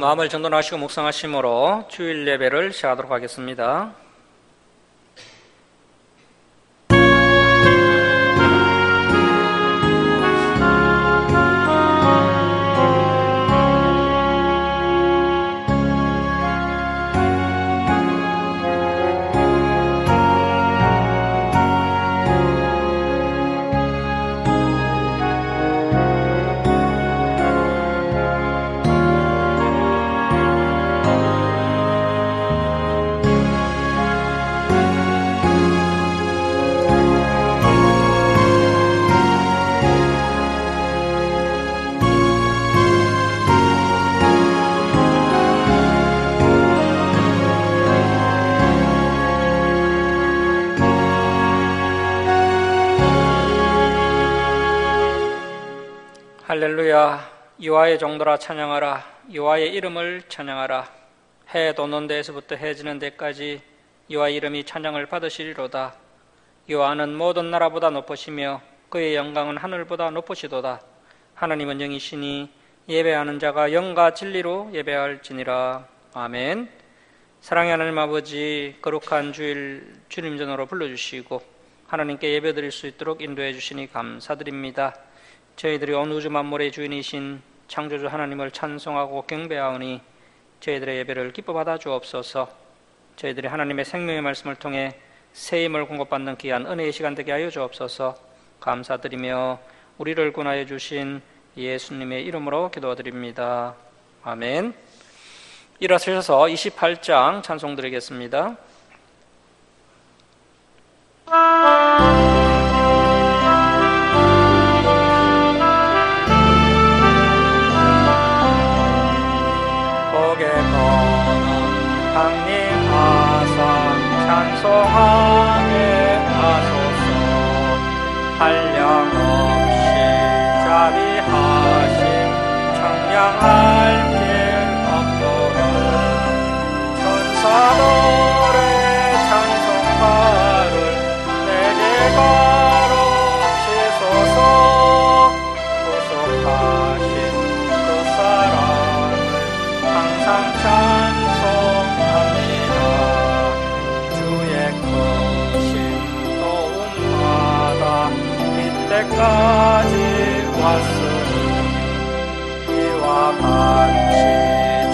마음을 전도하시고 묵상하심으로 주일 예배를 시작하도록 하겠습니다. 할렐루야. 여호와의 종들아 찬양하라. 여호와의 이름을 찬양하라. 해 돋는 데에서부터 해 지는 데까지 여호와의 이름이 찬양을 받으시리로다. 여호와는 모든 나라보다 높으시며 그의 영광은 하늘보다 높으시도다. 하나님은 영이시니 예배하는 자가 영과 진리로 예배할지니라. 아멘. 사랑의 하나님 아버지, 거룩한 주일 주님 전으로 불러주시고 하나님께 예배드릴 수 있도록 인도해 주시니 감사드립니다. 저희들이 온 우주 만물의 주인이신 창조주 하나님을 찬송하고 경배하오니 저희들의 예배를 기뻐 받아 주옵소서. 저희들이 하나님의 생명의 말씀을 통해 새 힘을 공급받는 귀한 은혜의 시간 되게 하여 주옵소서. 감사드리며 우리를 구원하여 주신 예수님의 이름으로 기도드립니다. 아멘. 일어서셔서 28장 찬송 드리겠습니다. 찬송하게 하소서. 한량없이 자비하심 청량할 길 없도록 천사들의 찬송가를 내게 가르치소서. 구속하신 그 사랑을 항상 찬송합니다. 이때까지 왔으니 이와 같이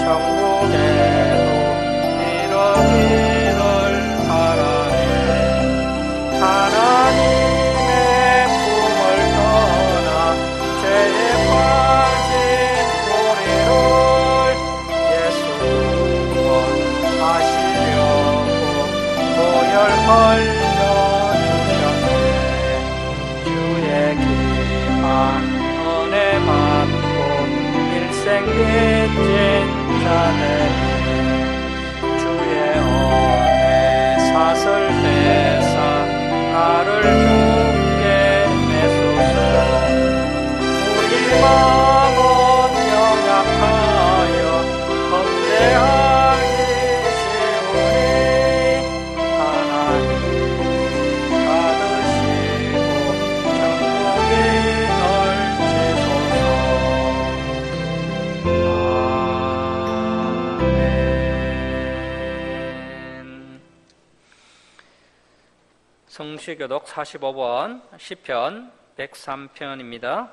천국에도 이루기를 바라네. 하나님의 품을 떠나 죄에 빠진 우리를 예수 구원하시려고 보혈 은혜 받고 일생 빚진 자들이 주의 은혜 사슬 떼사 나를 주께 내소서. 우리 마음은 연약하여 범죄하기 쉬우니 하나님 받으시고 천국에 성시교독 45번 시편 103편입니다.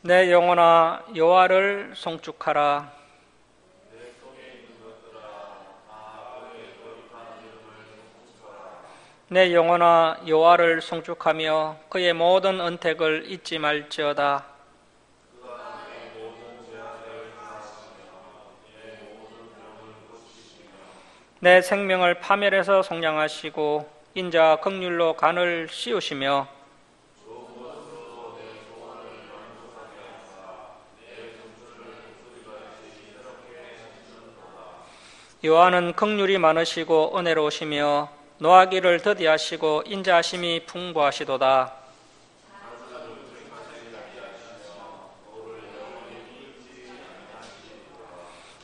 내 영혼아 여호와를 송축하라. 내 영혼아 여호와를 송축하며 그의 모든 은택을 잊지 말지어다. 내 생명을 파멸해서 속량하시고 인자와 긍휼로 간을 씌우시며 여호와는 긍휼이 많으시고 은혜로우시며 노하기를 더디하시고 인자하심이 풍부하시도다.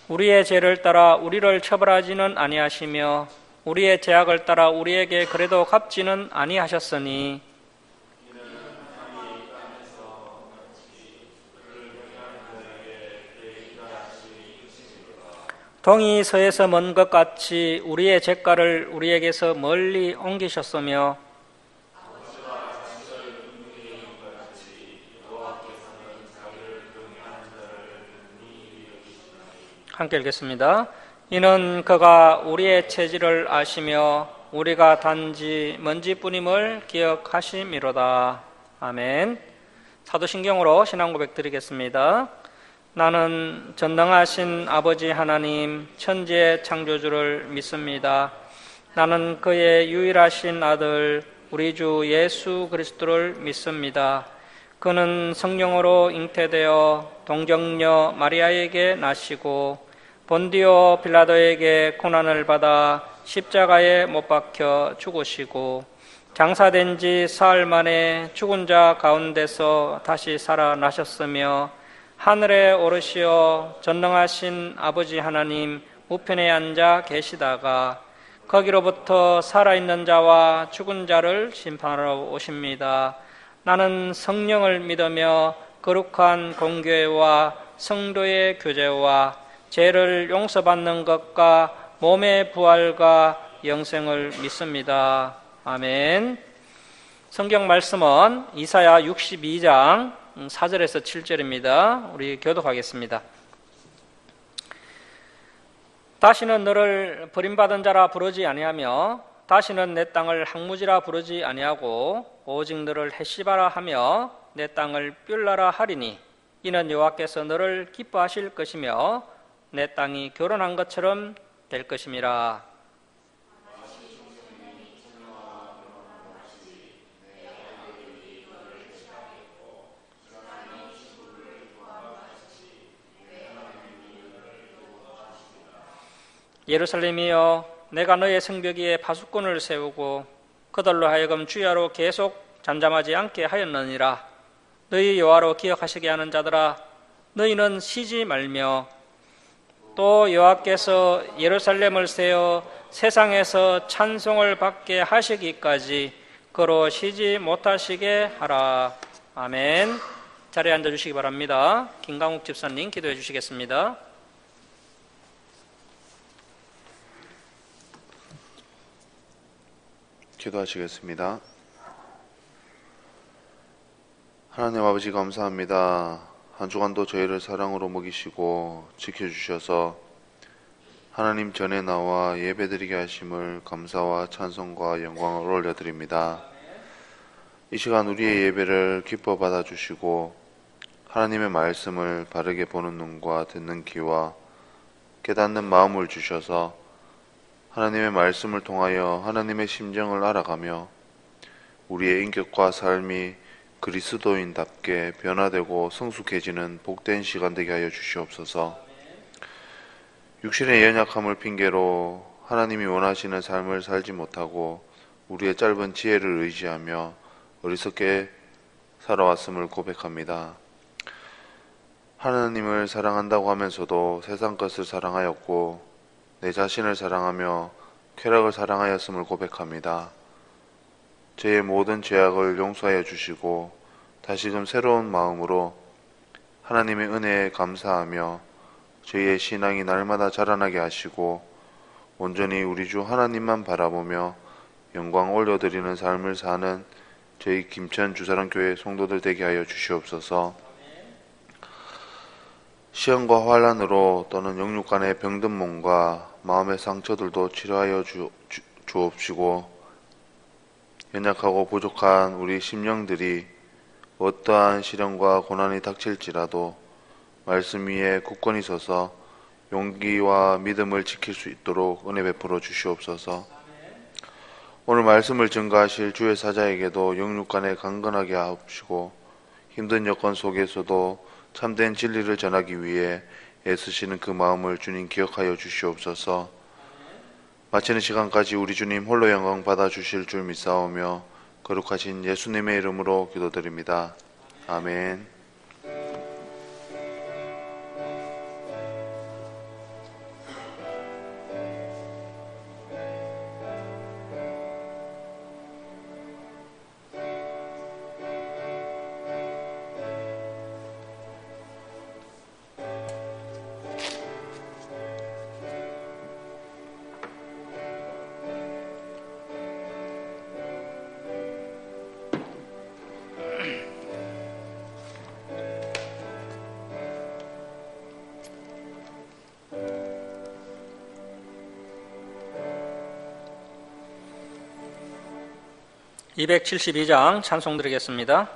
우리의 죄를 따라 우리를 처벌하지는 아니하시며 우리의 죄악을 따라 우리에게 그래도 갚지는 아니하셨으니 동이 서에서 먼 것 같이 우리의 죄가를 우리에게서 멀리 옮기셨으며 함께 읽겠습니다. 이는 그가 우리의 체질을 아시며 우리가 단지 먼지뿐임을 기억하심이로다. 아멘. 사도신경으로 신앙 고백 드리겠습니다. 나는 전능하신 아버지 하나님 천지의 창조주를 믿습니다. 나는 그의 유일하신 아들 우리 주 예수 그리스도를 믿습니다. 그는 성령으로 잉태되어 동정녀 마리아에게 나시고 본디오 빌라도에게 고난을 받아 십자가에 못 박혀 죽으시고 장사된 지 사흘 만에 죽은 자 가운데서 다시 살아나셨으며 하늘에 오르시어 전능하신 아버지 하나님 우편에 앉아 계시다가 거기로부터 살아있는 자와 죽은 자를 심판하러 오십니다. 나는 성령을 믿으며 거룩한 공교회와 성도의 교제와 죄를 용서받는 것과 몸의 부활과 영생을 믿습니다. 아멘. 성경 말씀은 이사야 62장 4절에서 7절입니다. 우리 교독하겠습니다. 다시는 너를 버림받은 자라 부르지 아니하며 다시는 내 땅을 항무지라 부르지 아니하고 오직 너를 헤시바라 하며 내 땅을 뷸라라 하리니 이는 여호와께서 너를 기뻐하실 것이며 내 땅이 결혼한 것처럼 될 것임이라. 예루살렘이여 내가 너의 성벽 위에 파수꾼을 세우고 그들로 하여금 주야로 계속 잠잠하지 않게 하였느니라. 너희 여호와로 기억하시게 하는 자들아 너희는 쉬지 말며 또 여호와께서 예루살렘을 세워 세상에서 찬송을 받게 하시기까지 그로 쉬지 못하시게 하라. 아멘. 자리에 앉아주시기 바랍니다. 김강욱 집사님 기도해 주시겠습니다. 기도하시겠습니다. 하나님 아버지 감사합니다. 한 주간도 저희를 사랑으로 먹이시고 지켜주셔서 하나님 전에 나와 예배드리게 하심을 감사와 찬송과 영광을 올려드립니다. 이 시간 우리의 예배를 기뻐 받아주시고 하나님의 말씀을 바르게 보는 눈과 듣는 귀와 깨닫는 마음을 주셔서 하나님의 말씀을 통하여 하나님의 심정을 알아가며 우리의 인격과 삶이 그리스도인답게 변화되고 성숙해지는 복된 시간 되게 하여 주시옵소서. 육신의 연약함을 핑계로 하나님이 원하시는 삶을 살지 못하고 우리의 짧은 지혜를 의지하며 어리석게 살아왔음을 고백합니다. 하나님을 사랑한다고 하면서도 세상 것을 사랑하였고 내 자신을 사랑하며 쾌락을 사랑하였음을 고백합니다. 저의 모든 죄악을 용서하여 주시고 다시금 새로운 마음으로 하나님의 은혜에 감사하며 저희의 신앙이 날마다 자라나게 하시고 온전히 우리 주 하나님만 바라보며 영광 올려드리는 삶을 사는 저희 김천 주사랑교회 성도들 되게 하여 주시옵소서. 시험과 환난으로 또는 영육 간의 병든 몸과 마음의 상처들도 치료하여 주옵시고 연약하고 부족한 우리 심령들이 어떠한 시련과 고난이 닥칠지라도 말씀 위에 굳건히 서서 용기와 믿음을 지킬 수 있도록 은혜 베풀어 주시옵소서. 오늘 말씀을 증거하실 주의 사자에게도 영육 간에 강건하게 하옵시고 힘든 여건 속에서도 참된 진리를 전하기 위해 애쓰시는 그 마음을 주님 기억하여 주시옵소서. 마치는 시간까지 우리 주님 홀로 영광 받아주실 줄 믿사오며 거룩하신 예수님의 이름으로 기도드립니다. 아멘. 272장 찬송 드리겠습니다.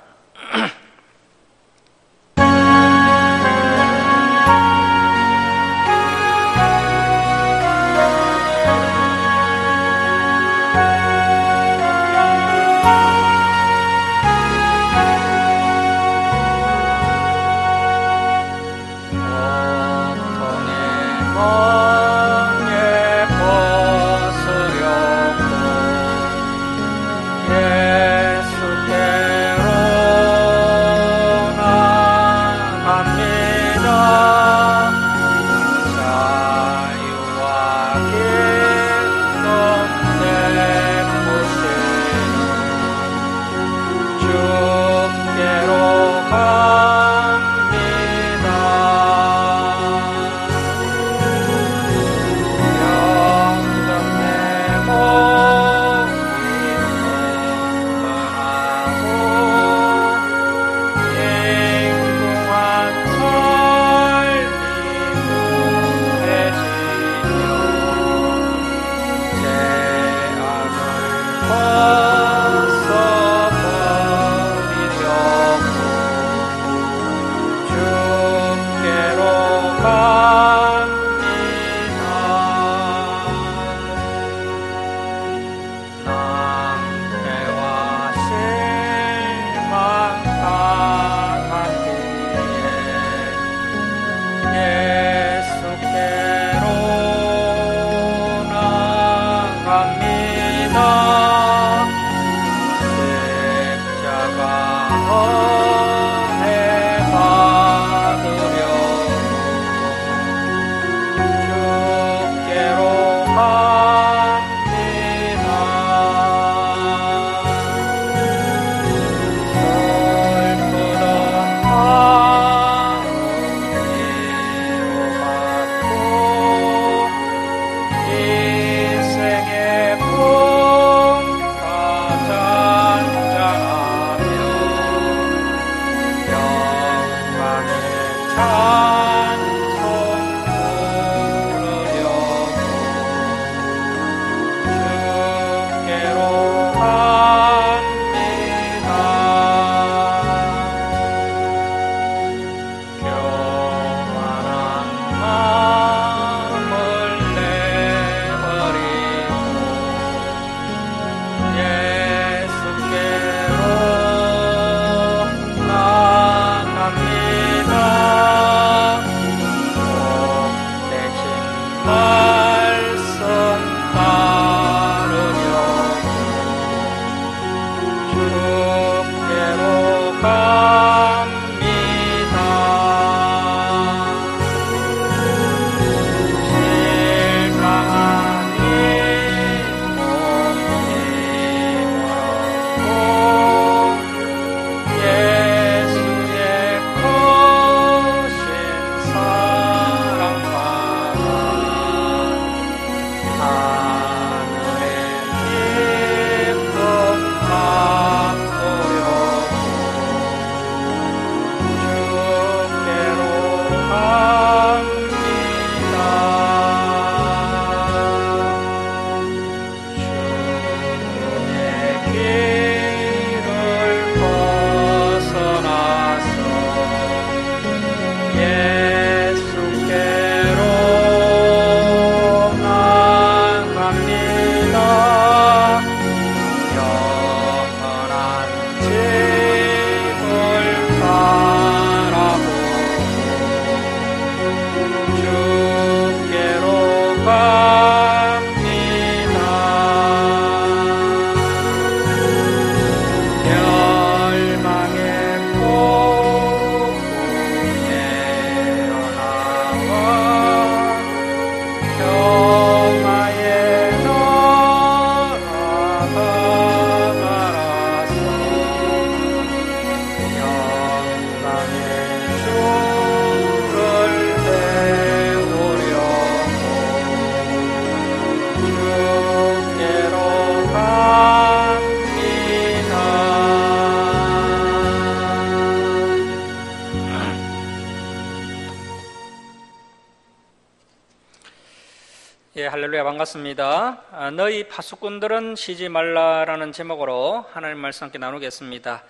예, 할렐루야, 반갑습니다. 너희 파수꾼들은 쉬지 말라라는 제목으로 하나님 말씀 함께 나누겠습니다.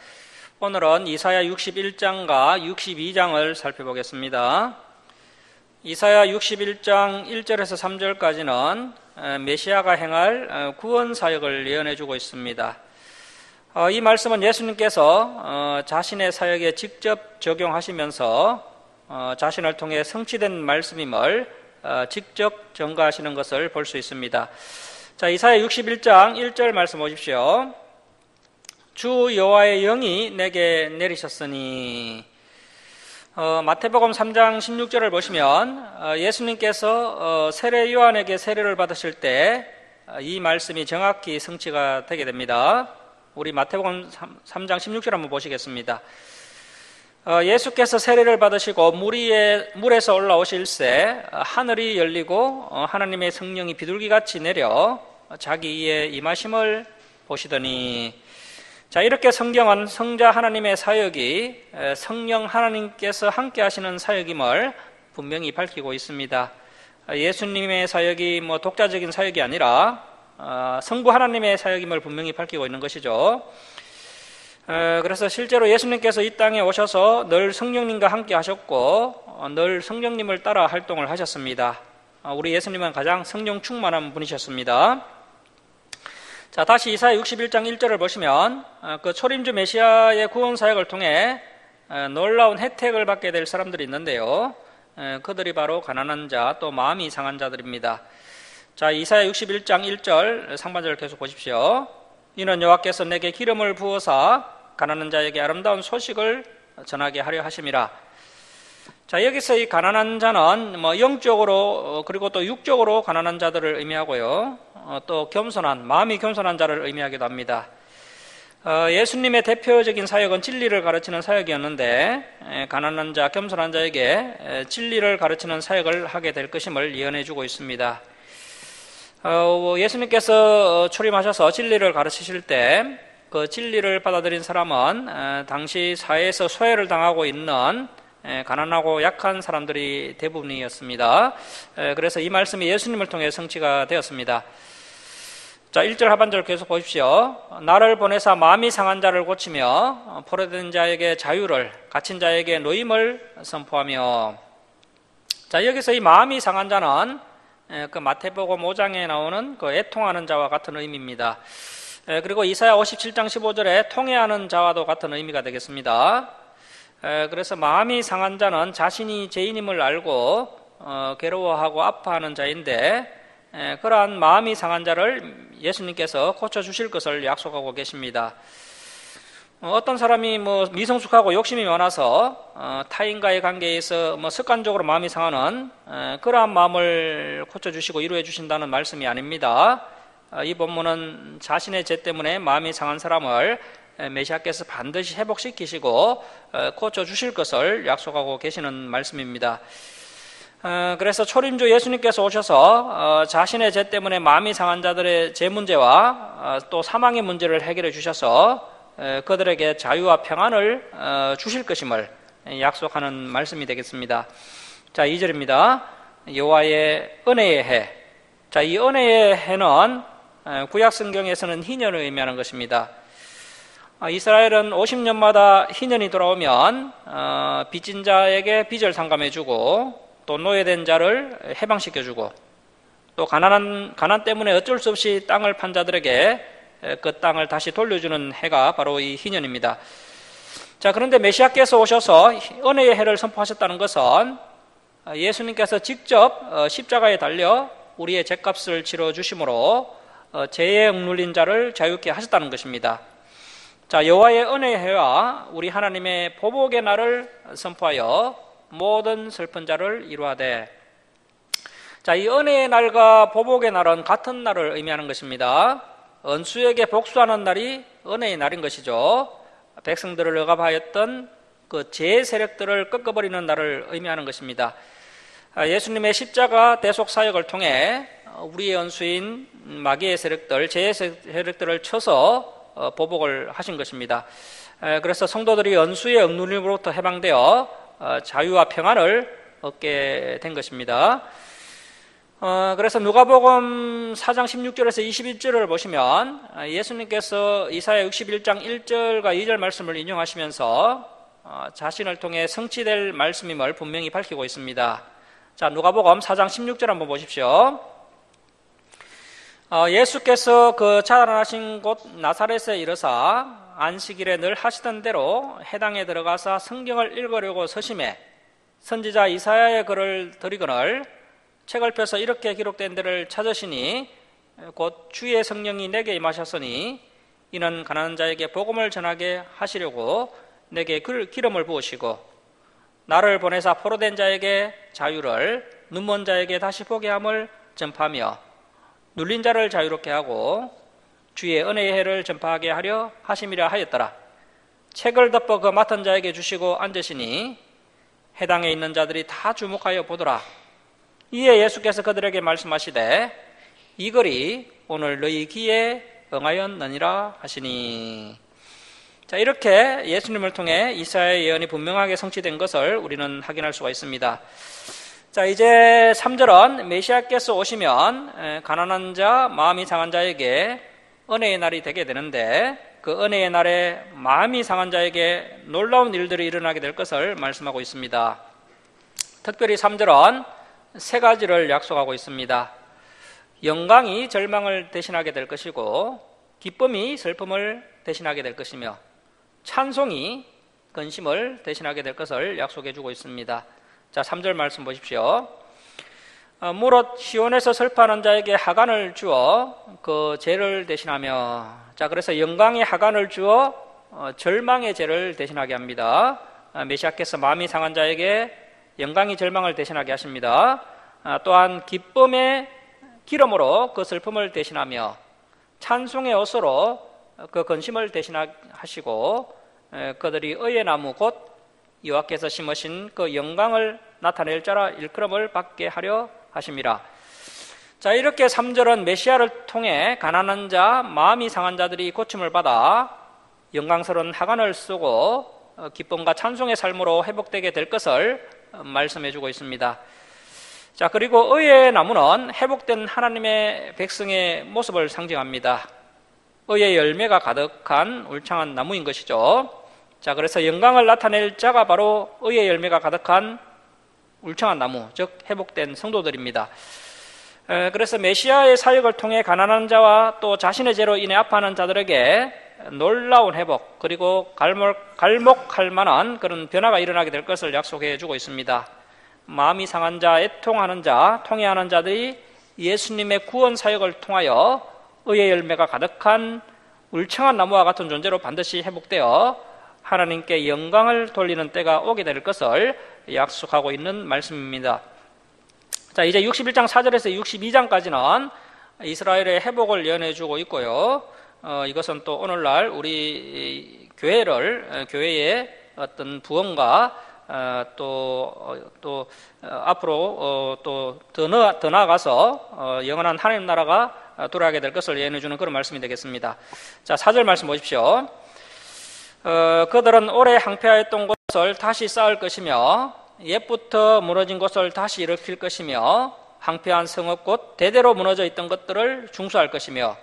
오늘은 이사야 61장과 62장을 살펴보겠습니다. 이사야 61장 1절에서 3절까지는 메시아가 행할 구원 사역을 예언해 주고 있습니다. 이 말씀은 예수님께서 자신의 사역에 직접 적용하시면서 자신을 통해 성취된 말씀임을 직접 전가하시는 것을 볼 수 있습니다. 자, 이사야 61장 1절 말씀 보십시오. 주 여호와의 영이 내게 내리셨으니. 마태복음 3장 16절을 보시면 예수님께서 세례 요한에게 세례를 받으실 때 이 말씀이 정확히 성취가 되게 됩니다. 우리 마태복음 3장 16절 한번 보시겠습니다. 예수께서 세례를 받으시고 물에서 올라오실새 하늘이 열리고 하나님의 성령이 비둘기같이 내려 자기 이에 임하심을 보시더니. 자, 이렇게 성경은 성자 하나님의 사역이 성령 하나님께서 함께 하시는 사역임을 분명히 밝히고 있습니다. 예수님의 사역이 독자적인 사역이 아니라 성부 하나님의 사역임을 분명히 밝히고 있는 것이죠. 그래서 실제로 예수님께서 이 땅에 오셔서 늘 성령님과 함께 하셨고 늘 성령님을 따라 활동을 하셨습니다. 우리 예수님은 가장 성령 충만한 분이셨습니다. 자, 다시 이사야 61장 1절을 보시면 그 초림주 메시아의 구원 사역을 통해 놀라운 혜택을 받게 될 사람들이 있는데요. 그들이 바로 가난한 자, 또 마음이 상한 자들입니다. 자, 이사야 61장 1절 상반절을 계속 보십시오. 이는 여호와께서 내게 기름을 부어사 가난한 자에게 아름다운 소식을 전하게 하려 하심이라. 자, 여기서 이 가난한 자는 영적으로 그리고 또 육적으로 가난한 자들을 의미하고요. 또 겸손한, 마음이 겸손한 자를 의미하기도 합니다. 예수님의 대표적인 사역은 진리를 가르치는 사역이었는데 가난한 자, 겸손한 자에게 진리를 가르치는 사역을 하게 될 것임을 예언해 주고 있습니다. 예수님께서 출임하셔서 진리를 가르치실 때 그 진리를 받아들인 사람은 당시 사회에서 소외를 당하고 있는 가난하고 약한 사람들이 대부분이었습니다. 그래서 이 말씀이 예수님을 통해 성취가 되었습니다. 자, 1절 하반절 계속 보십시오. 나를 보내사 마음이 상한 자를 고치며 포로된 자에게 자유를, 갇힌 자에게 노임을 선포하며. 자, 여기서 이 마음이 상한 자는 그 마태복음 5장에 나오는 그 애통하는 자와 같은 의미입니다. 그리고 이사야 57장 15절에 통회하는 자와도 같은 의미가 되겠습니다. 그래서 마음이 상한 자는 자신이 죄인임을 알고 괴로워하고 아파하는 자인데 그러한 마음이 상한 자를 예수님께서 고쳐주실 것을 약속하고 계십니다. 어떤 사람이 미성숙하고 욕심이 많아서 타인과의 관계에서 습관적으로 마음이 상하는 그러한 마음을 고쳐주시고 이루어 주신다는 말씀이 아닙니다. 이 본문은 자신의 죄 때문에 마음이 상한 사람을 메시아께서 반드시 회복시키시고 고쳐주실 것을 약속하고 계시는 말씀입니다. 그래서 초림주 예수님께서 오셔서 자신의 죄 때문에 마음이 상한 자들의 죄 문제와 또 사망의 문제를 해결해 주셔서 그들에게 자유와 평안을 주실 것임을 약속하는 말씀이 되겠습니다. 자, 2절입니다. 여호와의 은혜의 해. 자, 이 은혜의 해는 구약 성경에서는 희년을 의미하는 것입니다. 이스라엘은 50년마다 희년이 돌아오면 빚진 자에게 빚을 상감해주고 또 노예된 자를 해방시켜주고 또 가난 때문에 어쩔 수 없이 땅을 판 자들에게 그 땅을 다시 돌려주는 해가 바로 이 희년입니다. 자, 그런데 메시아께서 오셔서 은혜의 해를 선포하셨다는 것은 예수님께서 직접 십자가에 달려 우리의 죄값을 치러주심으로 죄에 억눌린 자를 자유케 하셨다는 것입니다. 자, 여호와의 은혜의 해와 우리 하나님의 보복의 날을 선포하여 모든 슬픈 자를 이루하되. 자, 이 은혜의 날과 보복의 날은 같은 날을 의미하는 것입니다. 원수에게 복수하는 날이 은혜의 날인 것이죠. 백성들을 억압하였던 그 죄의 세력들을 꺾어버리는 날을 의미하는 것입니다. 예수님의 십자가 대속 사역을 통해 우리의 원수인 마귀의 세력들, 죄의 세력들을 쳐서 보복을 하신 것입니다. 그래서 성도들이 원수의 억눌림으로부터 해방되어 자유와 평안을 얻게 된 것입니다. 그래서 누가복음 4장 16절에서 21절을 보시면 예수님께서 이사야 61장 1절과 2절 말씀을 인용하시면서 자신을 통해 성취될 말씀임을 분명히 밝히고 있습니다. 자, 누가복음 4장 16절 한번 보십시오. 예수께서 그 자라나신 곳 나사렛에 이르사 안식일에 늘 하시던 대로 회당에 들어가사 성경을 읽으려고 서심해 선지자 이사야의 글을 들이거늘 책을 펴서 이렇게 기록된 데를 찾으시니 곧 주의 성령이 내게 임하셨으니 이는 가난한 자에게 복음을 전하게 하시려고 내게 기름을 부으시고 나를 보내사 포로된 자에게 자유를 눈먼 자에게 다시 보게 함을 전파하며 눌린 자를 자유롭게 하고 주의 은혜의 해를 전파하게 하려 하심이라 하였더라. 책을 덮어 그 맡은 자에게 주시고 앉으시니 해당에 있는 자들이 다 주목하여 보더라. 이에 예수께서 그들에게 말씀하시되 이 글이 오늘 너희 귀에 응하였느니라 하시니. 자, 이렇게 예수님을 통해 이사야의 예언이 분명하게 성취된 것을 우리는 확인할 수가 있습니다. 자, 이제 3절은 메시아께서 오시면 가난한 자, 마음이 상한 자에게 은혜의 날이 되게 되는데 그 은혜의 날에 마음이 상한 자에게 놀라운 일들이 일어나게 될 것을 말씀하고 있습니다. 특별히 3절은 세 가지를 약속하고 있습니다. 영광이 절망을 대신하게 될 것이고 기쁨이 슬픔을 대신하게 될 것이며 찬송이 근심을 대신하게 될 것을 약속해 주고 있습니다. 자, 3절 말씀 보십시오. 무릇 시온에서 슬퍼하는 자에게 하간을 주어 그 죄를 대신하며. 자, 그래서 영광의 하간을 주어 절망의 죄를 대신하게 합니다. 메시아께서 마음이 상한 자에게 영광이 절망을 대신하게 하십니다. 또한 기쁨의 기름으로 그 슬픔을 대신하며 찬송의 옷으로 그 근심을 대신하시고 그들이 의의 나무 곧 여호와께서 심으신 그 영광을 나타낼 자라 일컬음을 받게 하려 하심이라. 자, 이렇게 3절은 메시아를 통해 가난한 자, 마음이 상한 자들이 고침을 받아 영광스러운 하간을 쓰고 기쁨과 찬송의 삶으로 회복되게 될 것을 말씀해 주고 있습니다. 자, 그리고 의의 나무는 회복된 하나님의 백성의 모습을 상징합니다. 의의 열매가 가득한 울창한 나무인 것이죠. 자, 그래서 영광을 나타낼 자가 바로 의의 열매가 가득한 울창한 나무, 즉 회복된 성도들입니다. 그래서 메시아의 사역을 통해 가난한 자와 또 자신의 죄로 인해 아파하는 자들에게 놀라운 회복 그리고 갈목할 만한 그런 변화가 일어나게 될 것을 약속해 주고 있습니다. 마음이 상한 자, 애통하는 자, 통회하는 자들이 예수님의 구원 사역을 통하여 의의 열매가 가득한 울창한 나무와 같은 존재로 반드시 회복되어 하나님께 영광을 돌리는 때가 오게 될 것을 약속하고 있는 말씀입니다. 자, 이제 61장 4절에서 62장까지는 이스라엘의 회복을 예언해 주고 있고요. 이것은 또 오늘날 우리 교회의 어떤 부흥과 또 앞으로 또 더 나아가서 영원한 하나님 나라가 돌아가게 될 것을 예언해 주는 그런 말씀이 되겠습니다. 자, 4절 말씀 보십시오. 그들은 오래 항폐하였던 곳을 다시 쌓을 것이며 옛부터 무너진 곳을 다시 일으킬 것이며 항폐한 성읍 곧 대대로 무너져 있던 것들을 중수할 것이며.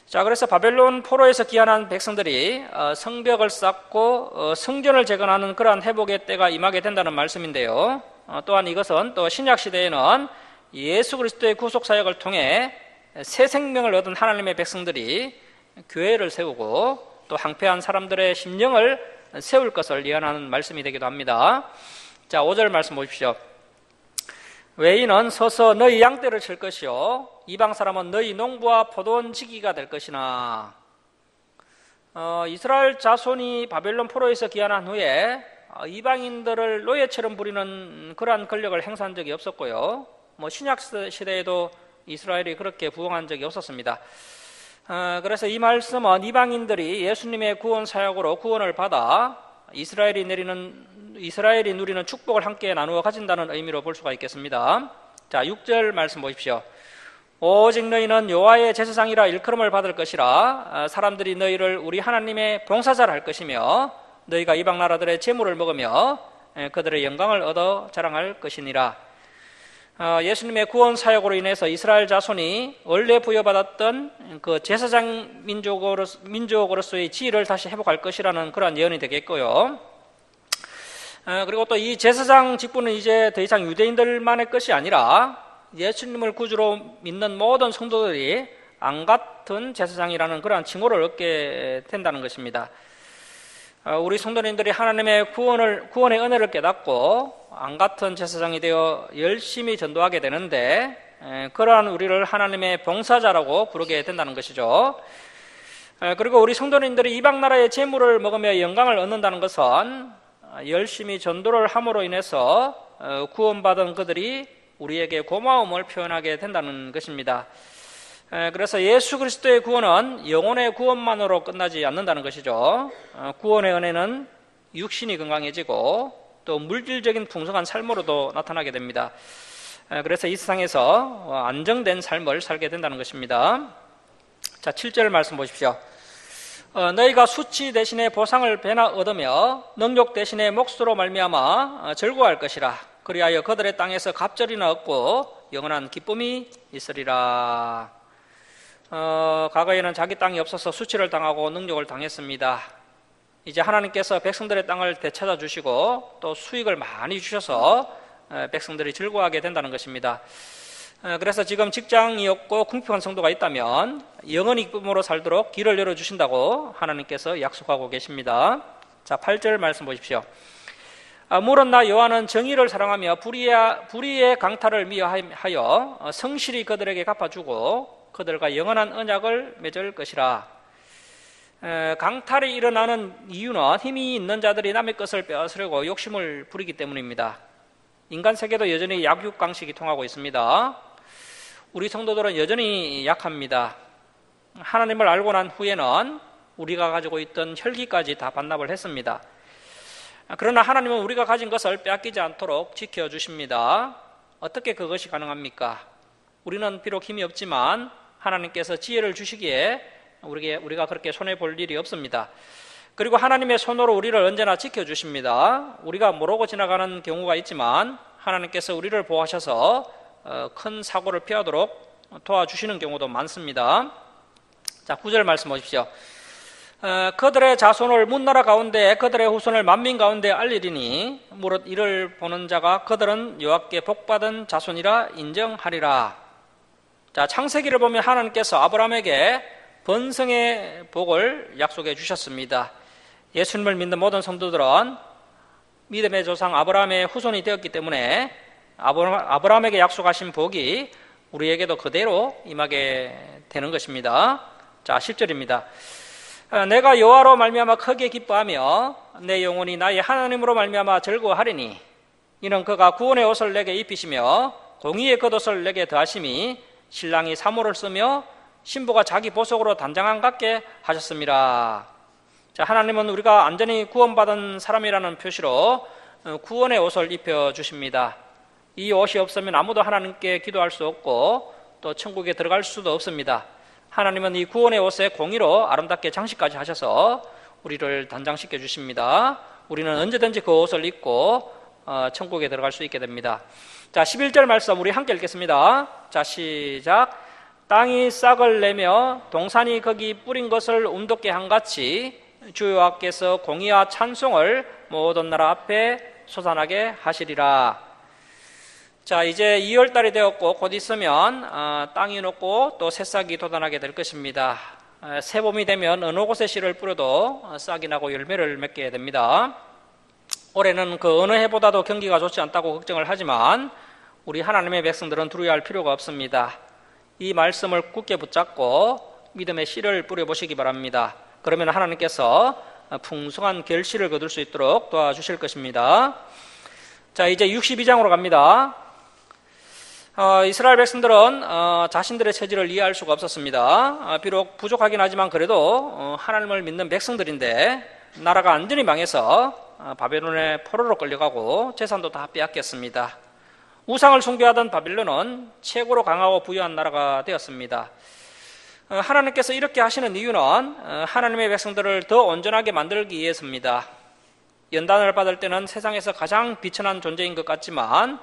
자, 그래서 바벨론 포로에서 귀환한 백성들이 성벽을 쌓고 성전을 재건하는 그러한 회복의 때가 임하게 된다는 말씀인데요. 또한 이것은 또 신약 시대에는 예수 그리스도의 구속 사역을 통해 새 생명을 얻은 하나님의 백성들이 교회를 세우고 또 항폐한 사람들의 심령을 세울 것을 예언하는 말씀이 되기도 합니다. 자, 5절 말씀 보십시오. 외인은 서서 너희 양떼를 칠 것이요 이방 사람은 너희 농부와 포도원 지기가 될 것이나. 이스라엘 자손이 바벨론 포로에서 귀환한 후에 이방인들을 노예처럼 부리는 그러한 권력을 행사한 적이 없었고요. 신약 시대에도 이스라엘이 그렇게 부흥한 적이 없었습니다. 그래서 이 말씀은 이방인들이 예수님의 구원 사역으로 구원을 받아 이스라엘이 누리는 축복을 함께 나누어 가진다는 의미로 볼 수가 있겠습니다. 자, 6절 말씀 보십시오. 오직 너희는 여호와의 제사장이라 일컬음을 받을 것이라. 사람들이 너희를 우리 하나님의 봉사자라 할 것이며 너희가 이방 나라들의 재물을 먹으며 그들의 영광을 얻어 자랑할 것이니라. 예수님의 구원 사역으로 인해서 이스라엘 자손이 원래 부여받았던 그 제사장 민족으로서의 지위를 다시 회복할 것이라는 그러한 예언이 되겠고요. 그리고 또 이 제사장 직분은 이제 더 이상 유대인들만의 것이 아니라 예수님을 구주로 믿는 모든 성도들이 안같은 제사장이라는 그러한 칭호를 얻게 된다는 것입니다. 우리 성도님들이 하나님의 구원의 은혜를 깨닫고 안같은 제사장이 되어 열심히 전도하게 되는데, 그러한 우리를 하나님의 봉사자라고 부르게 된다는 것이죠. 그리고 우리 성도님들이 이방 나라의 재물을 먹으며 영광을 얻는다는 것은 열심히 전도를 함으로 인해서 구원받은 그들이 우리에게 고마움을 표현하게 된다는 것입니다. 그래서 예수 그리스도의 구원은 영혼의 구원만으로 끝나지 않는다는 것이죠. 구원의 은혜는 육신이 건강해지고 또 물질적인 풍성한 삶으로도 나타나게 됩니다. 그래서 이 세상에서 안정된 삶을 살게 된다는 것입니다. 자, 7절 말씀 보십시오. 너희가 수치 대신에 보상을 배나 얻으며 능욕 대신에 몫으로 말미암아 즐거워할 것이라. 그리하여 그들의 땅에서 갑절이나 얻고 영원한 기쁨이 있으리라. 과거에는 자기 땅이 없어서 수치를 당하고 능욕을 당했습니다. 이제 하나님께서 백성들의 땅을 되찾아 주시고 또 수익을 많이 주셔서 백성들이 즐거워하게 된다는 것입니다. 그래서 지금 직장이 없고 궁핍한 성도가 있다면 영원히 기쁨으로 살도록 길을 열어주신다고 하나님께서 약속하고 계십니다. 자, 8절 말씀 보십시오. 물은 나 여호와는 정의를 사랑하며 불의의 강탈을 미워하여 성실히 그들에게 갚아주고 그들과 영원한 언약을 맺을 것이라. 강탈이 일어나는 이유는 힘이 있는 자들이 남의 것을 빼앗으려고 욕심을 부리기 때문입니다. 인간 세계도 여전히 약육강식이 통하고 있습니다. 우리 성도들은 여전히 약합니다. 하나님을 알고 난 후에는 우리가 가지고 있던 혈기까지 다 반납을 했습니다. 그러나 하나님은 우리가 가진 것을 빼앗기지 않도록 지켜주십니다. 어떻게 그것이 가능합니까? 우리는 비록 힘이 없지만 하나님께서 지혜를 주시기에 우리가 그렇게 손해볼 일이 없습니다. 그리고 하나님의 손으로 우리를 언제나 지켜주십니다. 우리가 모르고 지나가는 경우가 있지만 하나님께서 우리를 보호하셔서 큰 사고를 피하도록 도와주시는 경우도 많습니다. 자, 9절 말씀 보십시오. 그들의 자손을 문나라 가운데 그들의 후손을 만민 가운데 알리리니 무릇 이를 보는 자가 그들은 여호와께 복받은 자손이라 인정하리라. 자, 창세기를 보면 하나님께서 아브라함에게 번성의 복을 약속해 주셨습니다. 예수님을 믿는 모든 성도들은 믿음의 조상 아브라함의 후손이 되었기 때문에 아브라함에게 약속하신 복이 우리에게도 그대로 임하게 되는 것입니다. 자, 10절입니다. 내가 여호와로 말미암아 크게 기뻐하며 내 영혼이 나의 하나님으로 말미암아 즐거워하리니 이는 그가 구원의 옷을 내게 입히시며 공의의 겉옷을 내게 더하심이 신랑이 사모를 쓰며 신부가 자기 보석으로 단장한 같게 하셨습니다. 자, 하나님은 우리가 안전히 구원받은 사람이라는 표시로 구원의 옷을 입혀주십니다. 이 옷이 없으면 아무도 하나님께 기도할 수 없고 또 천국에 들어갈 수도 없습니다. 하나님은 이 구원의 옷에 공의로 아름답게 장식까지 하셔서 우리를 단장시켜 주십니다. 우리는 언제든지 그 옷을 입고 천국에 들어갈 수 있게 됩니다. 자, 11절 말씀 우리 함께 읽겠습니다. 자, 시작. 땅이 싹을 내며 동산이 거기 뿌린 것을 움돋게 한 같이 주 여호와께서 공의와 찬송을 모든 나라 앞에 솟아나게 하시리라. 자, 이제 2월달이 되었고 곧 있으면 땅이 녹고 또 새싹이 돋아나게 될 것입니다. 새봄이 되면 어느 곳에 씨를 뿌려도 싹이 나고 열매를 맺게 됩니다. 올해는 그 어느 해보다도 경기가 좋지 않다고 걱정을 하지만 우리 하나님의 백성들은 두려워할 필요가 없습니다. 이 말씀을 굳게 붙잡고 믿음의 씨를 뿌려보시기 바랍니다. 그러면 하나님께서 풍성한 결실을 거둘 수 있도록 도와주실 것입니다. 자, 이제 62장으로 갑니다. 이스라엘 백성들은 자신들의 처지를 이해할 수가 없었습니다. 비록 부족하긴 하지만 그래도 하나님을 믿는 백성들인데 나라가 완전히 망해서 바벨론의 포로로 끌려가고 재산도 다 빼앗겼습니다. 우상을 숭배하던 바벨론은 최고로 강하고 부유한 나라가 되었습니다. 하나님께서 이렇게 하시는 이유는 하나님의 백성들을 더 온전하게 만들기 위해서입니다. 연단을 받을 때는 세상에서 가장 비천한 존재인 것 같지만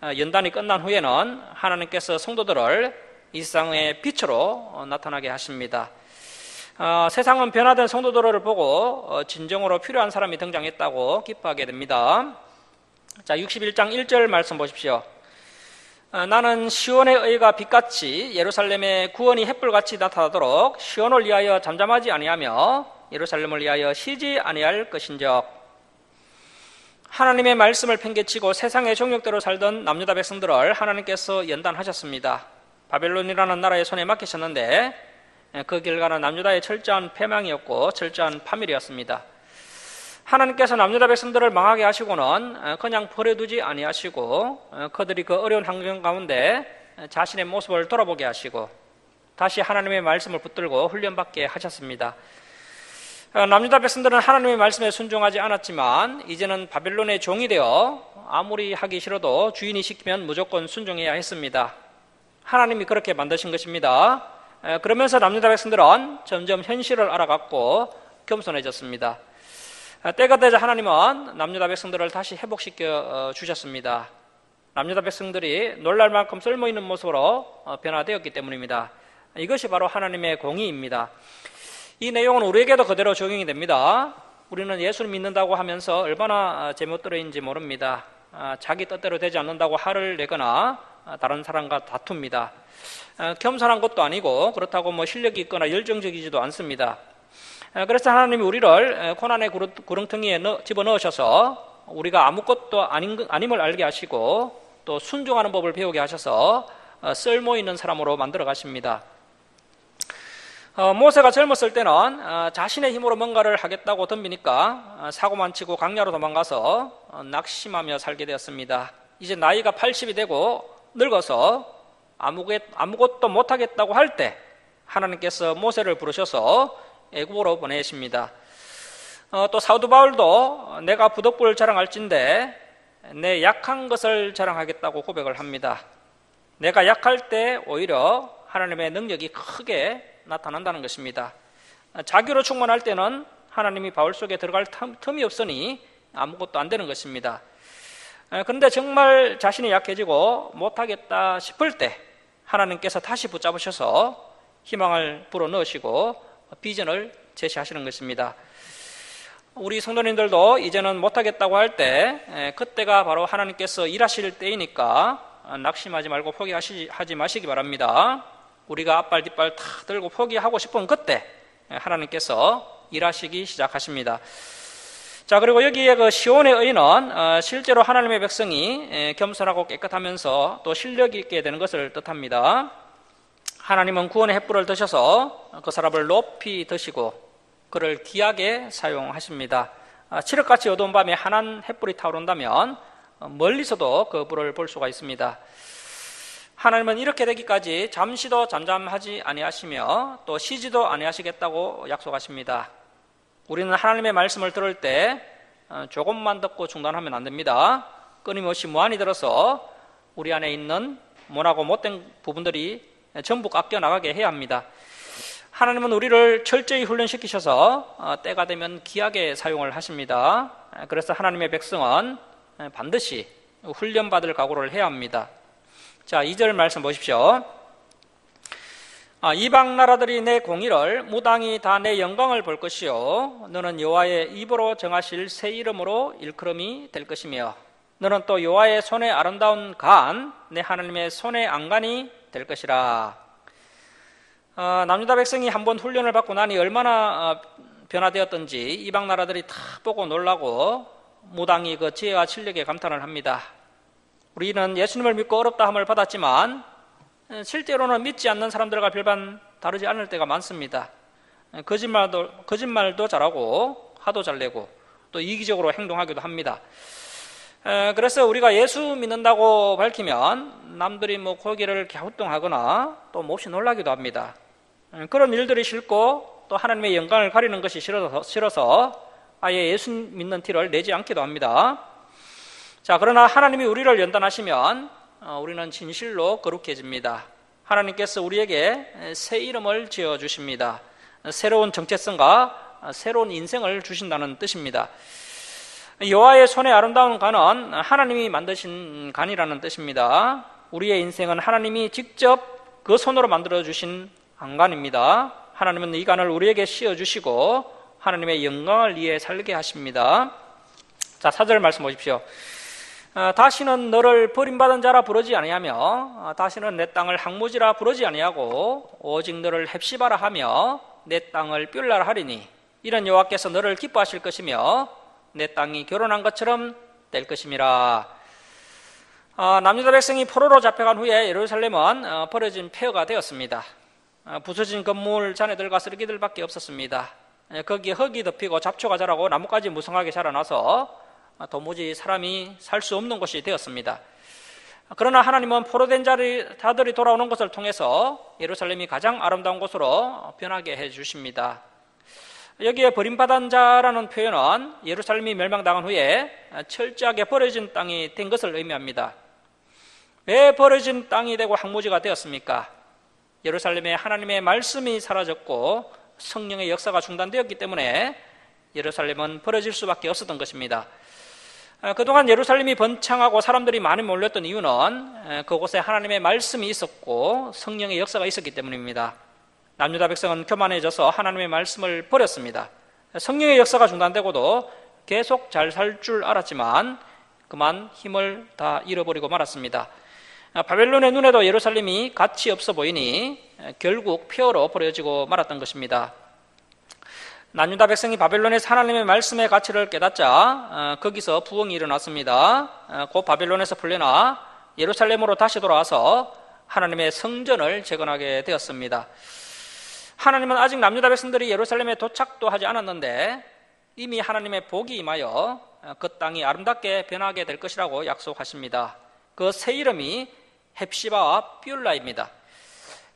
연단이 끝난 후에는 하나님께서 성도들을 이 세상의 빛으로 나타나게 하십니다. 세상은 변화된 성도들을 보고 진정으로 필요한 사람이 등장했다고 기뻐하게 됩니다. 자, 61장 1절 말씀 보십시오. 나는 시온의 의가 빛같이 예루살렘의 구원이 햇불같이 나타나도록 시온을 위하여 잠잠하지 아니하며 예루살렘을 위하여 쉬지 아니할 것인적. 하나님의 말씀을 팽개치고 세상의 정욕대로 살던 남유다 백성들을 하나님께서 연단하셨습니다. 바벨론이라는 나라의 손에 맡기셨는데 그 결과는 남유다의 철저한 패망이었고 철저한 파멸이었습니다. 하나님께서 남유다 백성들을 망하게 하시고는 그냥 버려두지 아니하시고 그들이 그 어려운 환경 가운데 자신의 모습을 돌아보게 하시고 다시 하나님의 말씀을 붙들고 훈련받게 하셨습니다. 남유다 백성들은 하나님의 말씀에 순종하지 않았지만 이제는 바벨론의 종이 되어 아무리 하기 싫어도 주인이 시키면 무조건 순종해야 했습니다. 하나님이 그렇게 만드신 것입니다. 그러면서 남유다 백성들은 점점 현실을 알아갔고 겸손해졌습니다. 때가 되자 하나님은 남유다 백성들을 다시 회복시켜 주셨습니다. 남유다 백성들이 놀랄 만큼 쓸모있는 모습으로 변화되었기 때문입니다. 이것이 바로 하나님의 공의입니다. 이 내용은 우리에게도 그대로 적용이 됩니다. 우리는 예수를 믿는다고 하면서 얼마나 제멋대로인지 모릅니다. 자기 뜻대로 되지 않는다고 화를 내거나 다른 사람과 다툽니다. 겸손한 것도 아니고 그렇다고 실력이 있거나 열정적이지도 않습니다. 그래서 하나님이 우리를 고난의 구렁텅이에 집어넣으셔서 우리가 아무것도 아님을 알게 하시고 또 순종하는 법을 배우게 하셔서 쓸모있는 사람으로 만들어 가십니다. 모세가 젊었을 때는 자신의 힘으로 뭔가를 하겠다고 덤비니까 사고만 치고 강야로 도망가서 낙심하며 살게 되었습니다. 이제 나이가 80이 되고 늙어서 아무것도 못하겠다고 할 때 하나님께서 모세를 부르셔서 애굽으로 보내십니다. 또 사도 바울도 내가 부덕불을 자랑할진대 내 약한 것을 자랑하겠다고 고백을 합니다. 내가 약할 때 오히려 하나님의 능력이 크게 나타난다는 것입니다. 자기로 충만할 때는 하나님이 바울 속에 들어갈 틈이 없으니 아무것도 안 되는 것입니다. 그런데 정말 자신이 약해지고 못하겠다 싶을 때 하나님께서 다시 붙잡으셔서 희망을 불어넣으시고 비전을 제시하시는 것입니다. 우리 성도님들도 이제는 못하겠다고 할 때 그때가 바로 하나님께서 일하실 때이니까 낙심하지 말고 포기하지 마시기 바랍니다. 우리가 앞발 뒷발 다 들고 포기하고 싶은 그때 하나님께서 일하시기 시작하십니다. 자, 그리고 여기에 그 시온의 의는 실제로 하나님의 백성이 겸손하고 깨끗하면서 또 실력이 있게 되는 것을 뜻합니다. 하나님은 구원의 햇불을 드셔서 그 사람을 높이 드시고 그를 귀하게 사용하십니다. 칠흑같이 어두운 밤에 환한 햇불이 타오른다면 멀리서도 그 불을 볼 수가 있습니다. 하나님은 이렇게 되기까지 잠시도 잠잠하지 아니하시며 또 쉬지도 아니하시겠다고 약속하십니다. 우리는 하나님의 말씀을 들을 때 조금만 듣고 중단하면 안 됩니다. 끊임없이 무한히 들어서 우리 안에 있는 모나고 못된 부분들이 전부 깎여 나가게 해야 합니다. 하나님은 우리를 철저히 훈련시키셔서 때가 되면 귀하게 사용을 하십니다. 그래서 하나님의 백성은 반드시 훈련받을 각오를 해야 합니다. 자, 2절 말씀 보십시오. 이방 나라들이 내 공의를 무당이 다 내 영광을 볼 것이요 너는 여호와의 입으로 정하실 새 이름으로 일컬음이 될 것이며 너는 또 여호와의 손의 아름다운 간 내 하나님의 손의 안간이 될 것이라. 남유다 백성이 한번 훈련을 받고 나니 얼마나 변화되었던지 이방 나라들이 다 보고 놀라고 무당이 그 지혜와 실력에 감탄을 합니다. 우리는 예수님을 믿고 어렵다 함을 받았지만 실제로는 믿지 않는 사람들과 별반 다르지 않을 때가 많습니다. 거짓말도 잘하고 화도 잘 내고 또 이기적으로 행동하기도 합니다. 그래서 우리가 예수 믿는다고 밝히면 남들이 고개를 갸우뚱하거나 또 몹시 놀라기도 합니다. 그런 일들이 싫고 또 하나님의 영광을 가리는 것이 싫어서 아예 예수 믿는 티를 내지 않기도 합니다. 자, 그러나 하나님이 우리를 연단하시면 우리는 진실로 거룩해집니다. 하나님께서 우리에게 새 이름을 지어주십니다. 새로운 정체성과 새로운 인생을 주신다는 뜻입니다. 여호와의 손에 아름다운 간은 하나님이 만드신 간이라는 뜻입니다. 우리의 인생은 하나님이 직접 그 손으로 만들어주신 안간입니다. 하나님은 이 간을 우리에게 씌워주시고 하나님의 영광을 위해 살게 하십니다. 자, 4절 말씀 보십시오. 다시는 너를 버림받은 자라 부르지 아니하며 다시는 내 땅을 항무지라 부르지 아니하고 오직 너를 헵시바라 하며 내 땅을 뷸라라 하리니 이런 여호와께서 너를 기뻐하실 것이며 내 땅이 결혼한 것처럼 될 것임이라. 남유다 백성이 포로로 잡혀간 후에 예루살렘은 버려진 폐허가 되었습니다. 부서진 건물 잔해들과 쓰레기들밖에 없었습니다. 거기에 흙이 덮이고 잡초가 자라고 나뭇가지 무성하게 자라나서 도무지 사람이 살 수 없는 곳이 되었습니다. 그러나 하나님은 포로된 자들이 돌아오는 것을 통해서 예루살렘이 가장 아름다운 곳으로 변하게 해주십니다. 여기에 버림받은 자라는 표현은 예루살렘이 멸망당한 후에 철저하게 버려진 땅이 된 것을 의미합니다. 왜 버려진 땅이 되고 항무지가 되었습니까? 예루살렘에 하나님의 말씀이 사라졌고 성령의 역사가 중단되었기 때문에 예루살렘은 버려질 수밖에 없었던 것입니다. 그동안 예루살렘이 번창하고 사람들이 많이 몰렸던 이유는 그곳에 하나님의 말씀이 있었고 성령의 역사가 있었기 때문입니다. 남유다 백성은 교만해져서 하나님의 말씀을 버렸습니다. 성령의 역사가 중단되고도 계속 잘 살 줄 알았지만 그만 힘을 다 잃어버리고 말았습니다. 바벨론의 눈에도 예루살렘이 가치 없어 보이니 결국 폐허로 버려지고 말았던 것입니다. 남유다 백성이 바벨론에서 하나님의 말씀의 가치를 깨닫자 거기서 부흥이 일어났습니다. 곧 바벨론에서 풀려나 예루살렘으로 다시 돌아와서 하나님의 성전을 재건하게 되었습니다. 하나님은 아직 남유다 백성들이 예루살렘에 도착도 하지 않았는데 이미 하나님의 복이 임하여 그 땅이 아름답게 변하게 될 것이라고 약속하십니다. 그 새 이름이 헵시바와 뷸라입니다.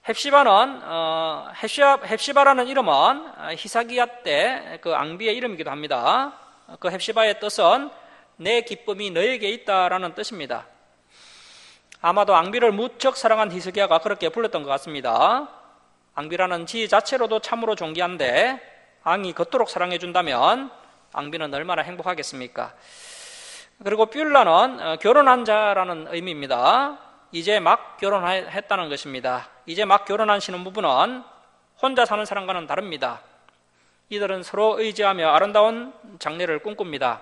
헵시바라는 이름은 히사기야 때 그 앙비의 이름이기도 합니다. 그 헵시바의 뜻은 내 기쁨이 너에게 있다라는 뜻입니다. 아마도 앙비를 무척 사랑한 히스기야가 그렇게 불렀던 것 같습니다. 앙비라는 지 자체로도 참으로 존귀한데 앙이 그토록 사랑해준다면 앙비는 얼마나 행복하겠습니까? 그리고 뷸라는 결혼한 자라는 의미입니다. 이제 막 결혼했다는 것입니다. 이제 막 결혼한 신혼부부는 혼자 사는 사람과는 다릅니다. 이들은 서로 의지하며 아름다운 장래를 꿈꿉니다.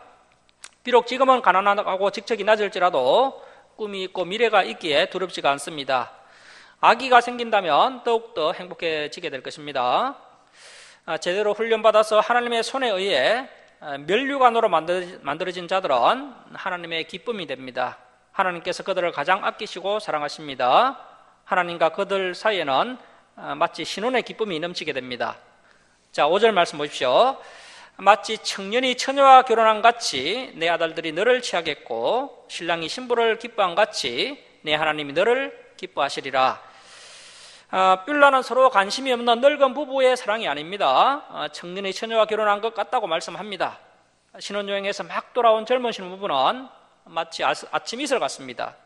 비록 지금은 가난하고 직책이 낮을지라도 꿈이 있고 미래가 있기에 두렵지가 않습니다. 아기가 생긴다면 더욱더 행복해지게 될 것입니다. 제대로 훈련받아서 하나님의 손에 의해 면류관으로 만들어진 자들은 하나님의 기쁨이 됩니다. 하나님께서 그들을 가장 아끼시고 사랑하십니다. 하나님과 그들 사이에는 마치 신혼의 기쁨이 넘치게 됩니다. 자, 5절 말씀 보십시오. 마치 청년이 처녀와 결혼한 같이 내 아들들이 너를 취하겠고 신랑이 신부를 기뻐한 같이 내 하나님이 너를 기뻐하시리라. 뷸라는 서로 관심이 없는 늙은 부부의 사랑이 아닙니다. 청년이 처녀와 결혼한 것 같다고 말씀합니다. 신혼여행에서 막 돌아온 젊은 신부부는 마치 아침 이슬 같습니다.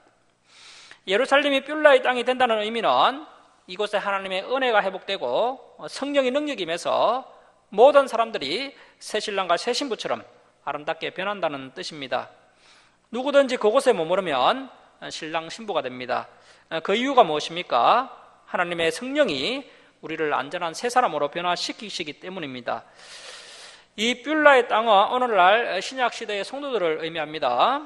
예루살렘이 뷸라의 땅이 된다는 의미는 이곳에 하나님의 은혜가 회복되고 성령의 능력이 임해서 모든 사람들이 새 신랑과 새 신부처럼 아름답게 변한다는 뜻입니다. 누구든지 그곳에 머무르면 신랑 신부가 됩니다. 그 이유가 무엇입니까? 하나님의 성령이 우리를 안전한 새 사람으로 변화시키시기 때문입니다. 이 뷸라의 땅은 오늘날 신약 시대의 성도들을 의미합니다.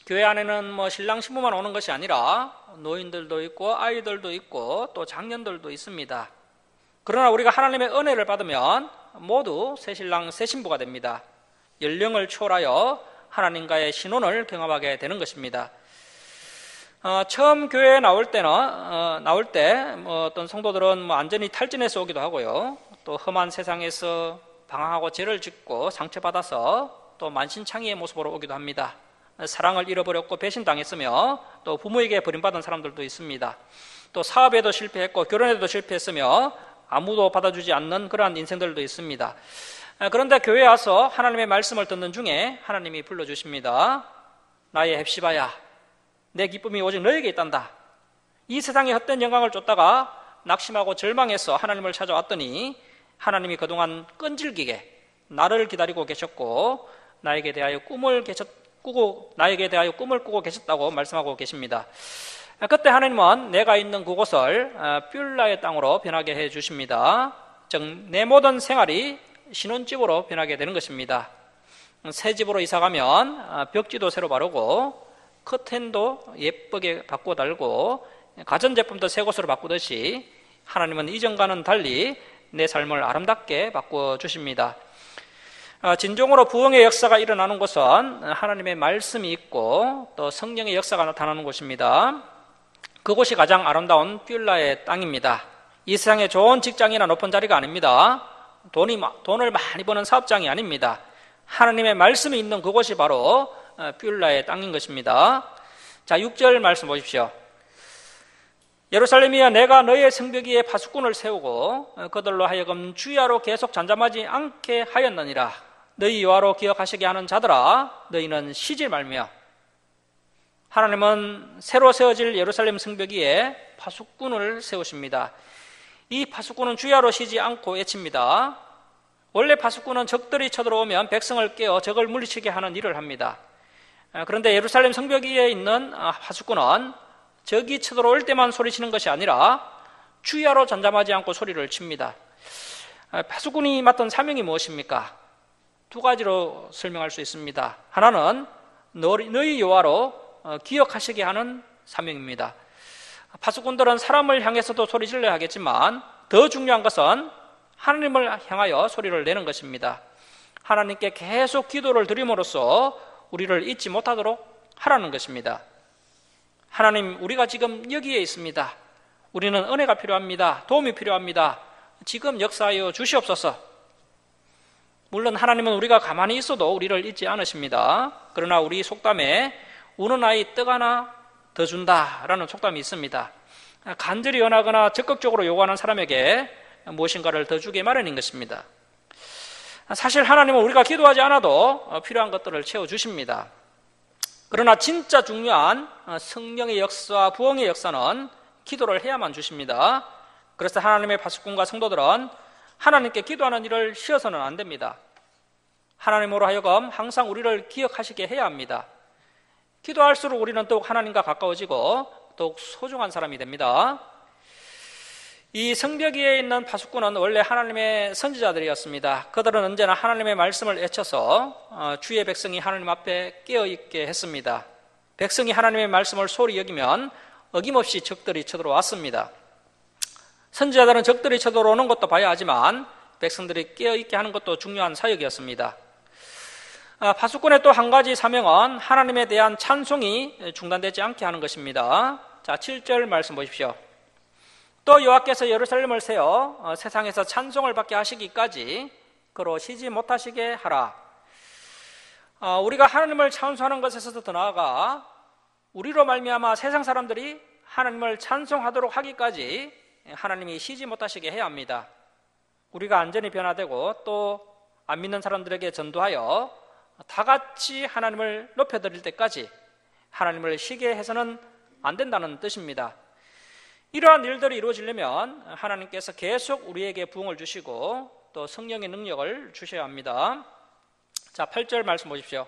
교회 안에는 신랑 신부만 오는 것이 아니라 노인들도 있고 아이들도 있고 또 장년들도 있습니다. 그러나 우리가 하나님의 은혜를 받으면 모두 새 신랑 새 신부가 됩니다. 연령을 초월하여 하나님과의 신혼을 경험하게 되는 것입니다. 처음 교회에 나올 때 어떤 성도들은 안전히 탈진해서 오기도 하고요. 또 험한 세상에서 방황하고 죄를 짓고 상처받아서 또 만신창이의 모습으로 오기도 합니다. 사랑을 잃어버렸고 배신당했으며 또 부모에게 버림받은 사람들도 있습니다. 또 사업에도 실패했고 결혼에도 실패했으며 아무도 받아주지 않는 그러한 인생들도 있습니다. 그런데 교회에 와서 하나님의 말씀을 듣는 중에 하나님이 불러주십니다. 나의 헵시바야, 내 기쁨이 오직 너에게 있단다. 이 세상의 헛된 영광을 쫓다가 낙심하고 절망해서 하나님을 찾아왔더니 하나님이 그동안 끈질기게 나를 기다리고 계셨고 나에게 대하여 꿈을 꾸고 계셨다고 말씀하고 계십니다. 그때 하나님은 내가 있는 그곳을 뷸라의 땅으로 변하게 해 주십니다. 즉 내 모든 생활이 신혼집으로 변하게 되는 것입니다. 새 집으로 이사가면 벽지도 새로 바르고 커튼도 예쁘게 바꾸어 달고 가전제품도 새 것으로 바꾸듯이 하나님은 이전과는 달리 내 삶을 아름답게 바꾸어 주십니다. 진정으로 부흥의 역사가 일어나는 곳은 하나님의 말씀이 있고 또 성령의 역사가 나타나는 곳입니다. 그곳이 가장 아름다운 뷸라의 땅입니다. 이 세상에 좋은 직장이나 높은 자리가 아닙니다. 돈을 많이 버는 사업장이 아닙니다. 하나님의 말씀이 있는 그곳이 바로 뷸라의 땅인 것입니다. 자, 6절 말씀 보십시오. 예루살렘이여, 내가 너희의 성벽 위에 파수꾼을 세우고 그들로 하여금 주야로 계속 잠잠하지 않게 하였느니라. 너희 여호와로 기억하시게 하는 자들아, 너희는 쉬지 말며. 하나님은 새로 세워질 예루살렘 성벽 위에 파수꾼을 세우십니다. 이 파수꾼은 주야로 쉬지 않고 외칩니다. 원래 파수꾼은 적들이 쳐들어오면 백성을 깨어 적을 물리치게 하는 일을 합니다. 그런데 예루살렘 성벽 위에 있는 파수꾼은 적이 쳐들어올 때만 소리치는 것이 아니라 주야로 잠잠하지 않고 소리를 칩니다. 파수꾼이 맡은 사명이 무엇입니까? 두 가지로 설명할 수 있습니다. 하나는 너희 여호와로 기억하시게 하는 사명입니다. 파수꾼들은 사람을 향해서도 소리 질러야 하겠지만 더 중요한 것은 하나님을 향하여 소리를 내는 것입니다. 하나님께 계속 기도를 드림으로써 우리를 잊지 못하도록 하라는 것입니다. 하나님, 우리가 지금 여기에 있습니다. 우리는 은혜가 필요합니다. 도움이 필요합니다. 지금 역사하여 주시옵소서. 물론 하나님은 우리가 가만히 있어도 우리를 잊지 않으십니다. 그러나 우리 속담에 우는 아이 떡 하나 더 준다라는 속담이 있습니다. 간절히 원하거나 적극적으로 요구하는 사람에게 무엇인가를 더 주게 마련인 것입니다. 사실 하나님은 우리가 기도하지 않아도 필요한 것들을 채워주십니다. 그러나 진짜 중요한 성령의 역사와 부흥의 역사는 기도를 해야만 주십니다. 그래서 하나님의 파수꾼과 성도들은 하나님께 기도하는 일을 쉬어서는 안 됩니다. 하나님으로 하여금 항상 우리를 기억하시게 해야 합니다. 기도할수록 우리는 더욱 하나님과 가까워지고 더욱 소중한 사람이 됩니다. 이 성벽 위에 있는 파수꾼은 원래 하나님의 선지자들이었습니다. 그들은 언제나 하나님의 말씀을 외쳐서 주의 백성이 하나님 앞에 깨어있게 했습니다. 백성이 하나님의 말씀을 소홀히 여기면 어김없이 적들이 쳐들어왔습니다. 선지자들은 적들이 쳐들어오는 것도 봐야 하지만 백성들이 깨어있게 하는 것도 중요한 사역이었습니다. 파수꾼의 또 한 가지 사명은 하나님에 대한 찬송이 중단되지 않게 하는 것입니다. 자, 7절 말씀 보십시오. 또 여호와께서 예루살렘을 세워 세상에서 찬송을 받게 하시기까지 그로 쉬지 못하시게 하라. 우리가 하나님을 찬송하는 것에서도 더 나아가 우리로 말미암아 세상 사람들이 하나님을 찬송하도록 하기까지 하나님이 쉬지 못하시게 해야 합니다. 우리가 안전히 변화되고 또 안 믿는 사람들에게 전도하여 다 같이 하나님을 높여드릴 때까지 하나님을 쉬게 해서는 안 된다는 뜻입니다. 이러한 일들이 이루어지려면 하나님께서 계속 우리에게 부흥을 주시고 또 성령의 능력을 주셔야 합니다. 자, 8절 말씀 보십시오.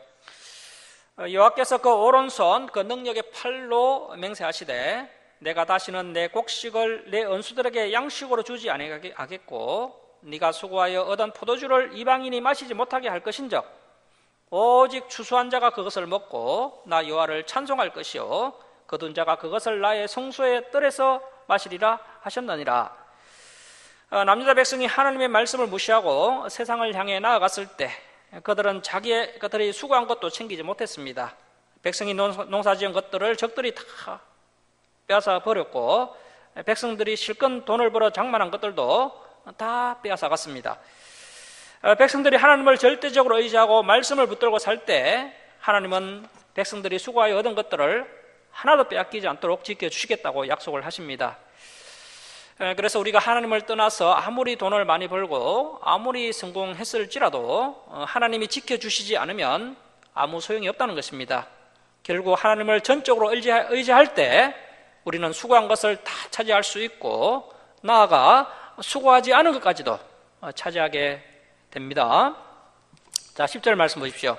여호와께서 그 오른손 그 능력의 팔로 맹세하시되 내가 다시는 내 곡식을 내 원수들에게 양식으로 주지 아니하겠고 네가 수고하여 얻은 포도주를 이방인이 마시지 못하게 할 것인즉 오직 추수한 자가 그것을 먹고 나 여호와를 찬송할 것이요 거둔 자가 그것을 나의 성소의 뜰에서 마시리라 하셨느니라. 남유다 백성이 하나님의 말씀을 무시하고 세상을 향해 나아갔을 때 그들이 수고한 것도 챙기지 못했습니다. 백성이 농사지은 것들을 적들이 다 빼앗아 버렸고 백성들이 실컷 돈을 벌어 장만한 것들도 다 빼앗아 갔습니다. 백성들이 하나님을 절대적으로 의지하고 말씀을 붙들고 살 때 하나님은 백성들이 수고하여 얻은 것들을 하나도 빼앗기지 않도록 지켜주시겠다고 약속을 하십니다. 그래서 우리가 하나님을 떠나서 아무리 돈을 많이 벌고 아무리 성공했을지라도 하나님이 지켜주시지 않으면 아무 소용이 없다는 것입니다. 결국 하나님을 전적으로 의지할 때 우리는 수고한 것을 다 차지할 수 있고 나아가 수고하지 않은 것까지도 차지하게 됩니다. 자, 10절 말씀 보십시오.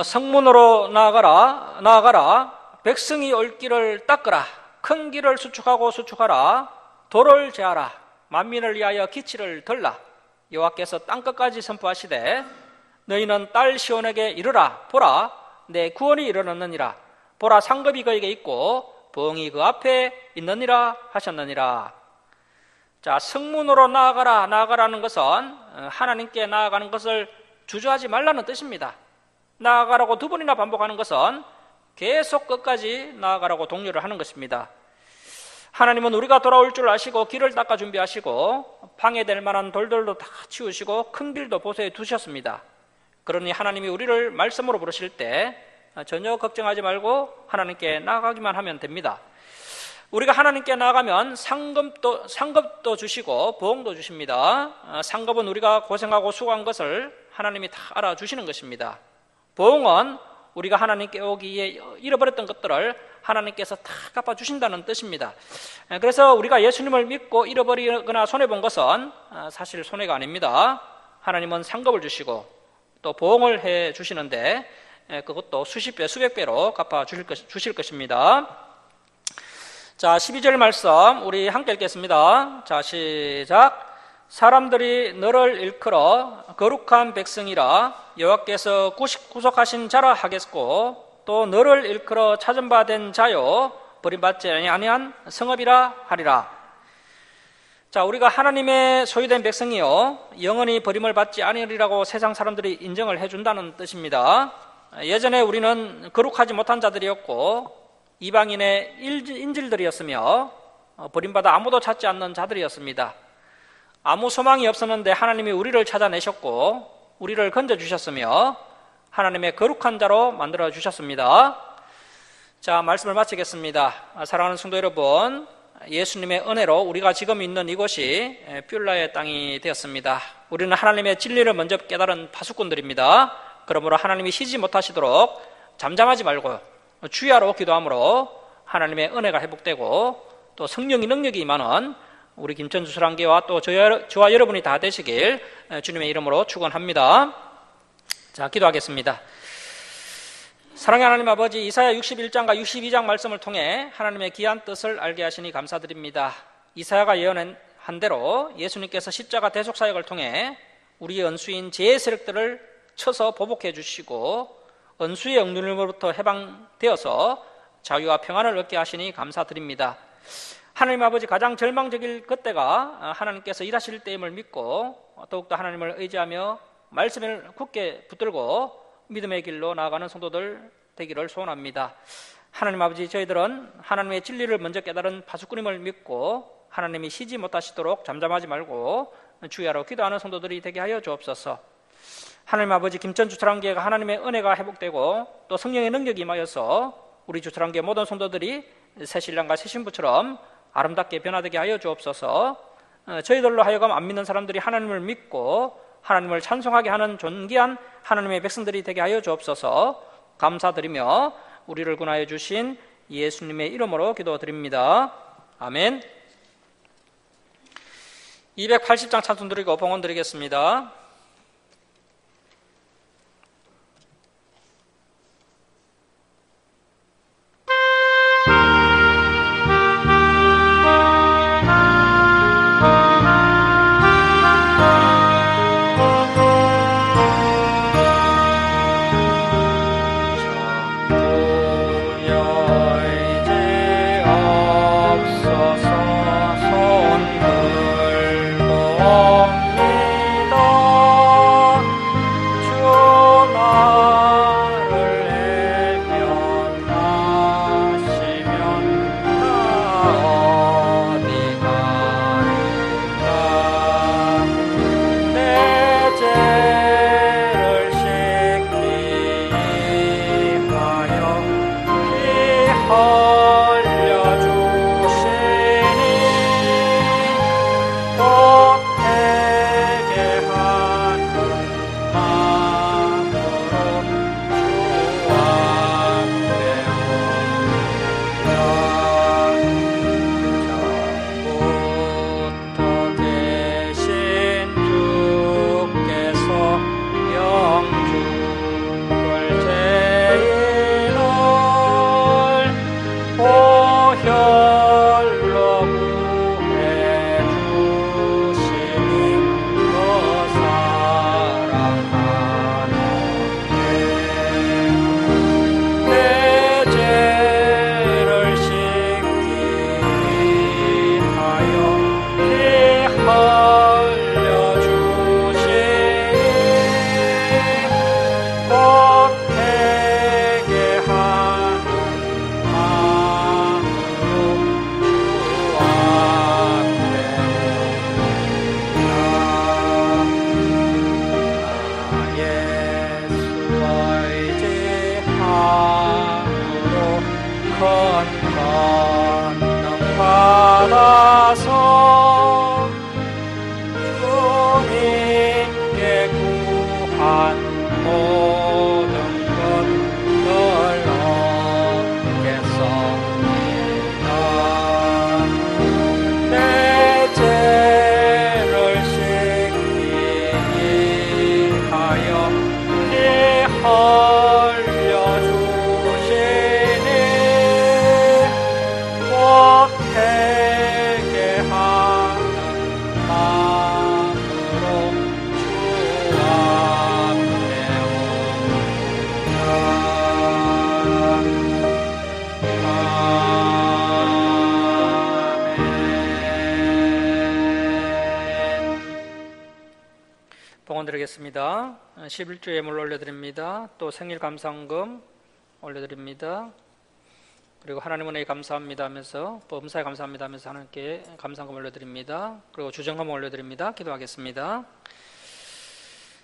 성문으로 나아가라. 백성이 올 길을 닦으라. 큰 길을 수축하라. 도를 제하라. 만민을 위하여 기치를 들라. 여호와께서 땅끝까지 선포하시되 너희는 딸 시온에게 이르라. 보라, 내 구원이 이르렀느니라. 보라, 상급이 그에게 있고 부흥이 그 앞에 있느니라 하셨느니라. 자, 성문으로 나아가라는 것은 하나님께 나아가는 것을 주저하지 말라는 뜻입니다. 나아가라고 두 번이나 반복하는 것은 계속 끝까지 나아가라고 독려를 하는 것입니다. 하나님은 우리가 돌아올 줄 아시고 길을 닦아 준비하시고 방해될 만한 돌들도 다 치우시고 큰 길도 보수해 두셨습니다. 그러니 하나님이 우리를 말씀으로 부르실 때 전혀 걱정하지 말고 하나님께 나아가기만 하면 됩니다. 우리가 하나님께 나아가면 상급도 주시고 보응도 주십니다. 상급은 우리가 고생하고 수고한 것을 하나님이 다 알아주시는 것입니다. 보응은 우리가 하나님께 오기에 잃어버렸던 것들을 하나님께서 다 갚아주신다는 뜻입니다. 그래서 우리가 예수님을 믿고 잃어버리거나 손해본 것은 사실 손해가 아닙니다. 하나님은 상급을 주시고 또 보응을 해 주시는데 그것도 수십 배, 수백 배로 갚아주실 것입니다. 자, 12절 말씀 우리 함께 읽겠습니다. 자, 시작. 사람들이 너를 일컬어 거룩한 백성이라 여호와께서 구속하신 자라 하겠고 또 너를 일컬어 찾은 바 된 자요 버림받지 아니한 성읍이라 하리라. 자, 우리가 하나님의 소유된 백성이요 영원히 버림을 받지 아니리라고 세상 사람들이 인정을 해준다는 뜻입니다. 예전에 우리는 거룩하지 못한 자들이었고 이방인의 인질들이었으며 버림받아 아무도 찾지 않는 자들이었습니다. 아무 소망이 없었는데 하나님이 우리를 찾아내셨고 우리를 건져주셨으며 하나님의 거룩한 자로 만들어주셨습니다. 자, 말씀을 마치겠습니다. 사랑하는 성도 여러분, 예수님의 은혜로 우리가 지금 있는 이곳이 뷸라의 땅이 되었습니다. 우리는 하나님의 진리를 먼저 깨달은 파수꾼들입니다. 그러므로 하나님이 쉬지 못하시도록 잠잠하지 말고 주야로 기도함으로 하나님의 은혜가 회복되고 또 성령의 능력이 임하는 우리 김천주 수랑교와 또 저와 여러분이 다 되시길 주님의 이름으로 축원합니다. 자, 기도하겠습니다. 사랑의 하나님 아버지, 이사야 61장과 62장 말씀을 통해 하나님의 귀한 뜻을 알게 하시니 감사드립니다. 이사야가 예언한 대로 예수님께서 십자가 대속사역을 통해 우리의 원수인 죄의 세력들을 쳐서 보복해 주시고 원수의 억눌림으로부터 해방되어서 자유와 평안을 얻게 하시니 감사드립니다. 하나님 아버지, 가장 절망적일 그때가 하나님께서 일하실 때임을 믿고 더욱더 하나님을 의지하며 말씀을 굳게 붙들고 믿음의 길로 나아가는 성도들 되기를 소원합니다. 하나님 아버지, 저희들은 하나님의 진리를 먼저 깨달은 파수꾼임을 믿고 하나님이 쉬지 못하시도록 잠잠하지 말고 주야로 기도하는 성도들이 되게 하여 주옵소서. 하나님 아버지, 김천주 사랑교회가 하나님의 은혜가 회복되고 또 성령의 능력이 임하여서 우리 주사랑교회 모든 성도들이 새 신랑과 새 신부처럼 아름답게 변화되게 하여 주옵소서. 저희들로 하여금 안 믿는 사람들이 하나님을 믿고 하나님을 찬송하게 하는 존귀한 하나님의 백성들이 되게 하여 주옵소서. 감사드리며 우리를 구원하여 주신 예수님의 이름으로 기도드립니다. 아멘. 280장 찬송 드리고 봉헌 드리겠습니다. 손 들고 옵니다. 권능 받아서 주님께 구한 모든 것들 얻겠습니다. 내 죄를 씻기 하여 피 흘려주시니 곧 회개하는 마음으로 주 앞에 봉헌드리겠습니다. 11주 예물 올려드립니다. 또 생일 감사헌금 올려드립니다. 그리고 하나님 은혜에 감사합니다 하면서 범사에 감사합니다 하면서 하나님께 감사헌금 올려드립니다. 그리고 주정헌금 올려드립니다. 기도하겠습니다.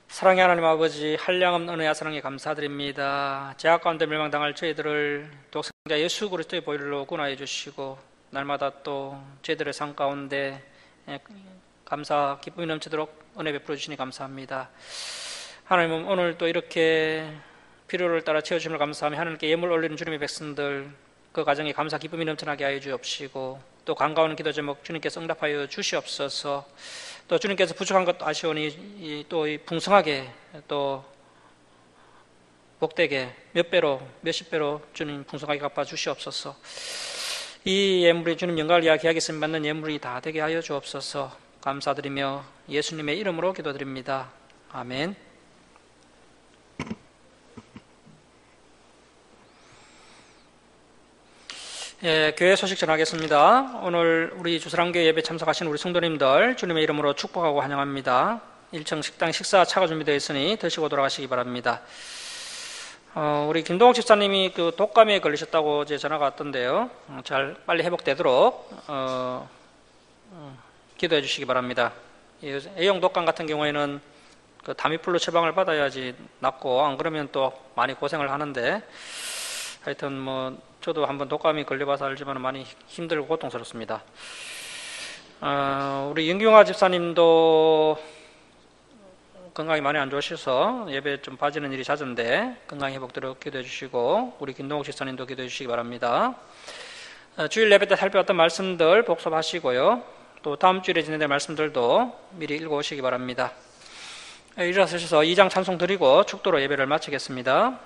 사랑의 하나님 아버지, 한량없는 은혜와 사랑에 감사드립니다. 죄악 가운데 멸망당할 저희들을 독생자 예수 그리스도의 보혈로 구원하여 주시고 날마다 또 저희들의 삶 가운데 감사 기쁨이 넘치도록 은혜 베풀어 주시니 감사합니다. 하나님은 오늘 또 이렇게 필요를 따라 채워주심을 감사하며 하나님께 예물 올리는 주님의 백성들 그 가정에 감사 기쁨이 넘쳐나게 하여 주옵시고 또 간과하는 기도 제목 주님께서 응답하여 주시옵소서. 또 주님께서 부족한 것 아시오니 또 풍성하게 또 복되게 몇 배로 몇십 배로 주님 풍성하게 갚아 주시옵소서. 이 예물이 주님 영광을 이야기하게 쓰임 받는 예물이 다 되게 하여 주옵소서. 감사드리며 예수님의 이름으로 기도드립니다. 아멘. 예, 교회 소식 전하겠습니다. 오늘 우리 주사랑교회 예배 참석하신 우리 성도님들 주님의 이름으로 축복하고 환영합니다. 1층 식당 식사 차가 준비되어 있으니 드시고 돌아가시기 바랍니다. 우리 김동욱 집사님이 그 독감에 걸리셨다고 어제 전화가 왔던데요. 잘 빨리 회복되도록 기도해 주시기 바랍니다. A형 독감 같은 경우에는 그 다미플루 처방을 받아야지 낫고 안 그러면 또 많이 고생을 하는데 하여튼 뭐 저도 한번 독감이 걸려봐서 알지만 많이 힘들고 고통스럽습니다. 우리 윤경화 집사님도 건강이 많이 안 좋으셔서 예배 좀 빠지는 일이 잦은데 건강 회복되도록 기도해 주시고 우리 김동욱 집사님도 기도해 주시기 바랍니다. 주일 예배 때 살펴봤던 말씀들 복습하시고요. 또 다음 주일에 진행될 말씀들도 미리 읽어오시기 바랍니다. 일어서셔서 2장 찬송 드리고 축도로 예배를 마치겠습니다.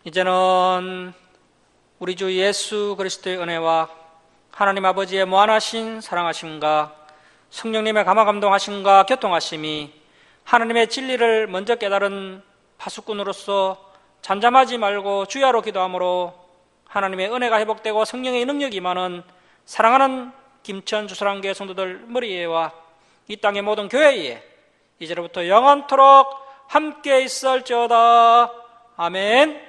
이제는 우리 주 예수 그리스도의 은혜와 하나님 아버지의 무한하신 사랑하심과 성령님의 감화 감동하심과 교통하심이 하나님의 진리를 먼저 깨달은 파수꾼으로서 잠잠하지 말고 주야로 기도함으로 하나님의 은혜가 회복되고 성령의 능력이 임하는 사랑하는 김천 주사랑교회 성도들 머리에와 이 땅의 모든 교회에 이제로부터 영원토록 함께 있을지어다. 아멘.